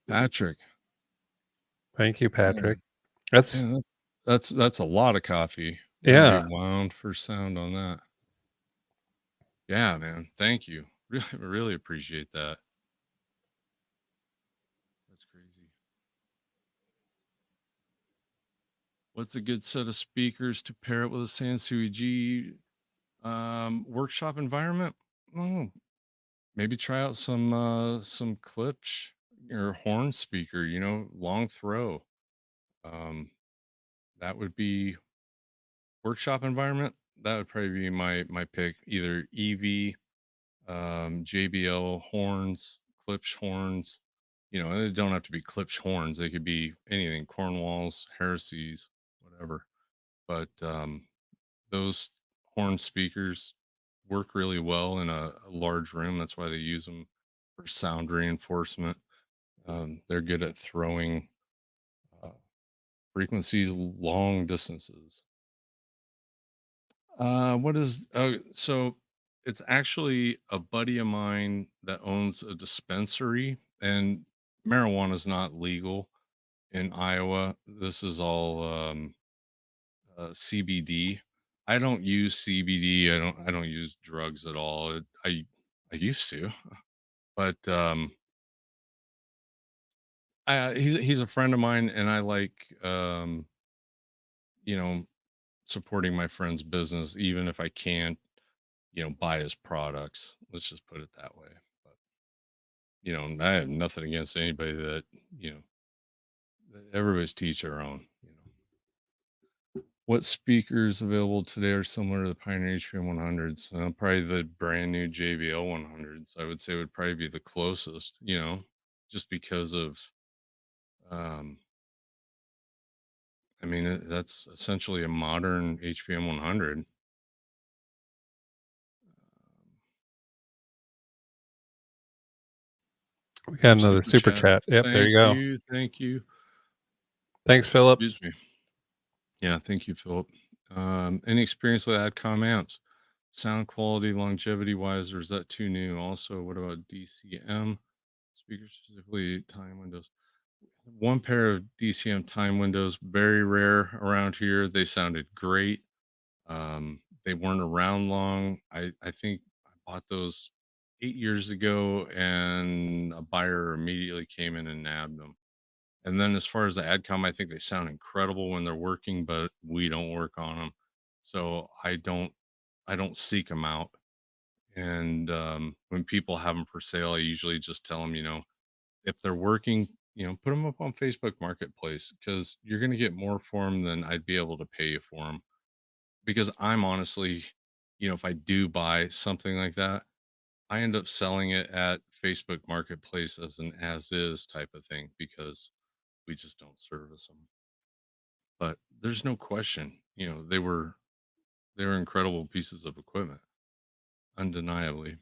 Patrick. Thank you, Patrick. Man, That's man, that's a lot of coffee. Gonna be yeah. wound for sound on that. Yeah, man. Thank you. Really appreciate that. That's crazy. What's a good set of speakers to pair it with a Sansui G workshop environment? Oh, maybe try out some Klipsch or horn speaker, long throw. Um, that would be workshop environment. That would probably be my pick. Either EV, JBL horns, Klipsch horns. And they don't have to be Klipsch horns. They could be anything, Cornwalls, Heresies, whatever. But those horn speakers work really well in a large room. That's why they use them for sound reinforcement. They're good at throwing uh, frequencies long distances. What is so it's actually a buddy of mine that owns a dispensary, and marijuana is not legal in Iowa. This is all CBD. I don't use CBD. I don't use drugs at all. I used to, but he's a friend of mine, and I like you know supporting my friend's business, even if I can't buy his products. Let's just put it that way. But I have nothing against anybody that you know. Everybody's teach their own. What speakers available today are similar to the Pioneer HPM 100s? Probably the brand new JBL 100s. I would say would probably be the closest. Just because of, um, I mean, that's essentially a modern HPM 100. We got More another super super chat. chat. Yep, there Thank you go. you. Thank you. Thanks, Philip. Excuse me. Yeah, thank you, Philip. Any experience with AdCom amps? Sound quality, longevity wise, or is that too new? Also, what about DCM speakers, specifically time windows? One pair of DCM time windows, very rare around here. They sounded great. They weren't around long. I think I bought those 8 years ago, and a buyer immediately came in and nabbed them. And then as far as the AdCom, I think they sound incredible when they're working, but we don't work on them. So I don't seek them out. And when people have them for sale, I usually just tell them, if they're working, put them up on Facebook Marketplace because you're going to get more for them than I'd be able to pay you for them. Because I'm honestly, if I do buy something like that, I end up selling it at Facebook Marketplace as an as is type of thing because we just don't service them. But there's no question, they were incredible pieces of equipment, undeniably.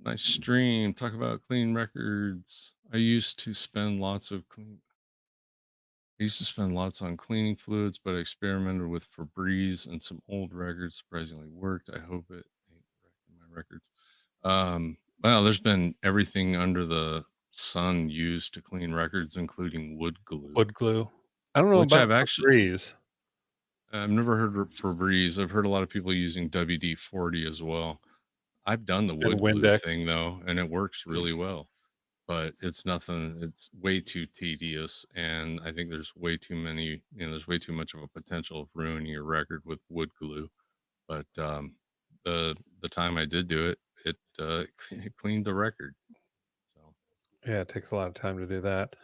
Nice stream. Talk about clean records. I used to spend lots on cleaning fluids, but I experimented with Febreze and some old records. Surprisingly worked. I hope it ain't wrecking my records. Well, there's been everything under the sun used to clean records, including wood glue, Wood glue. I don't know which about Febreze I've never heard of Febreze. I've heard a lot of people using WD-40 as well. I've done the and wood glue Windex. thing though, and it works really well. But it's nothing. It's way too tedious, and I think there's way too many. There's way too much of a potential of ruining your record with wood glue. But the time I did do it, it cleaned the record. So Yeah, it takes a lot of time to do that.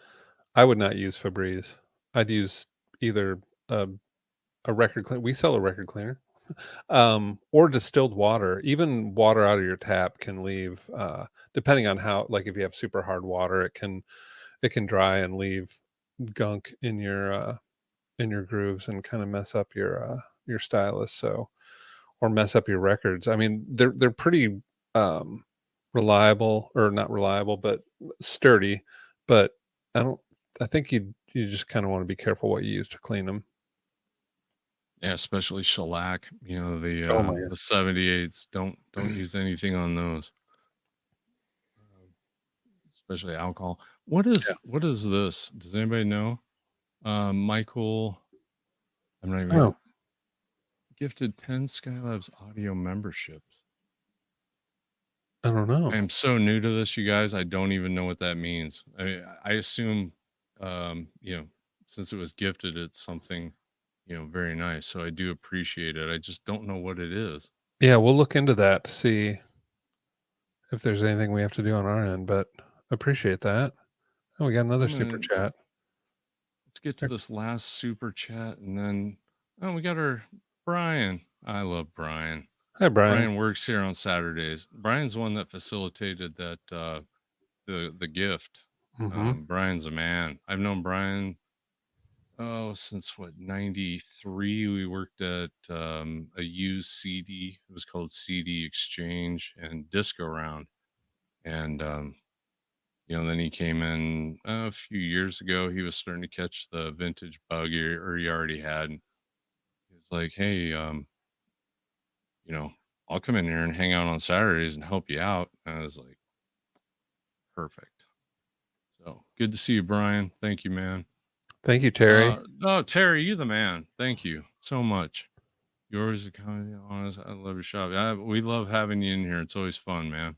I would not use Febreze. I'd use either a record cleaner. We sell a record cleaner, or distilled water. Even water out of your tap can leave, depending on how, like if you have super hard water, it can dry and leave gunk in your grooves and kind of mess up your stylus. So, or mess up your records. I mean, they're pretty um, reliable, or not reliable, but sturdy. But I don't. I think you just kind of want to be careful what you use to clean them. yeah, especially shellac. Oh my The 78s. Don't use anything on those, especially alcohol. What is this? Does anybody know? Michael, I'm not even god. gonna gifted 10 Skylabs audio memberships. Oh, I don't I know. am so new to this, you guys. I don't even know what that means. I assume, since it was gifted, it's something, very nice. So I do appreciate it. I just don't know what it is. Yeah, we'll look into that to see if there's anything we have to do on our end. But appreciate that. Oh, we got another I'm super gonna chat. Let's get to this last super chat, and then we got our Brian. I love Brian. Hi, Brian. Brian works here on Saturdays. Brian's the one that facilitated that the gift. Hmm. Brian's a man. I've known Brian since what 93. We worked at a used CD. It was called CD Exchange and Disco Round. And then he came in a few years ago. He was starting to catch the vintage bug, or he already had. And he was like, "Hey, you know, I'll come in here and hang out on Saturdays and help you out." And I was like, "Perfect." So good to see you, Brian. Thank you, man. Thank you, Terry. Oh, Terry, you the man. Thank you so much. You're always a kind, honest. I love your shop. We love having you in here. It's always fun, man.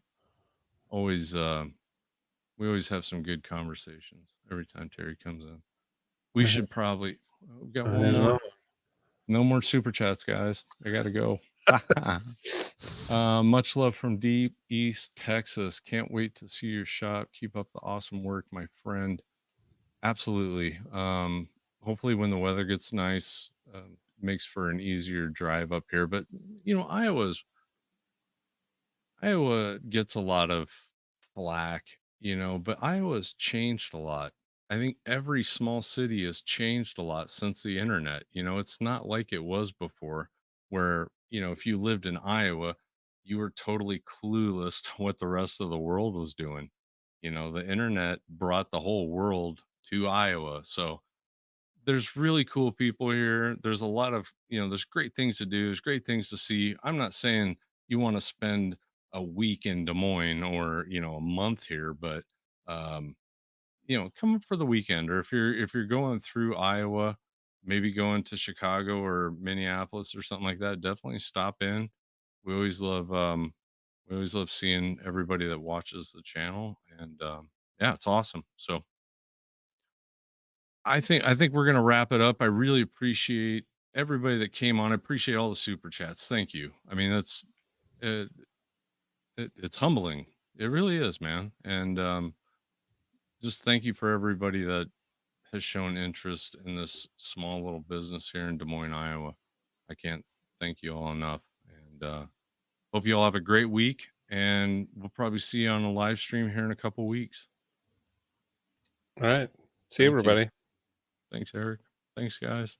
Always, we always have some good conversations every time Terry comes in. We I should probably. We got I one know. more. No more super chats, guys. I gotta go. Much love from deep East Texas. Can't wait to see your shop. Keep up the awesome work, my friend. Absolutely. Hopefully, when the weather gets nice, makes for an easier drive up here. But Iowa gets a lot of flack, but Iowa's changed a lot. I think every small city has changed a lot since the internet. It's not like it was before, where, if you lived in Iowa, you were totally clueless to what the rest of the world was doing. The internet brought the whole world to Iowa. So, there's really cool people here. There's a lot of, there's great things to do. There's great things to see. I'm not saying you want to spend a week in Des Moines or, a month here, but um, come up for the weekend. Or if you're going through Iowa, maybe going to Chicago or Minneapolis or something like that, definitely stop in. We always love um we always love seeing everybody that watches the channel. And yeah, it's awesome. So I think we're gonna wrap it up. I really appreciate everybody that came on. I appreciate all the super chats. Thank you. I mean, it, it's humbling. It really is, man. And just thank you for everybody that has shown interest in this small little business here in Des Moines, Iowa. I can't thank you all enough. And hope you all have a great week. And we'll probably see you on a live stream here in a couple weeks. All right. See you, Thank you. everybody. Thanks, Eric. Thanks, guys.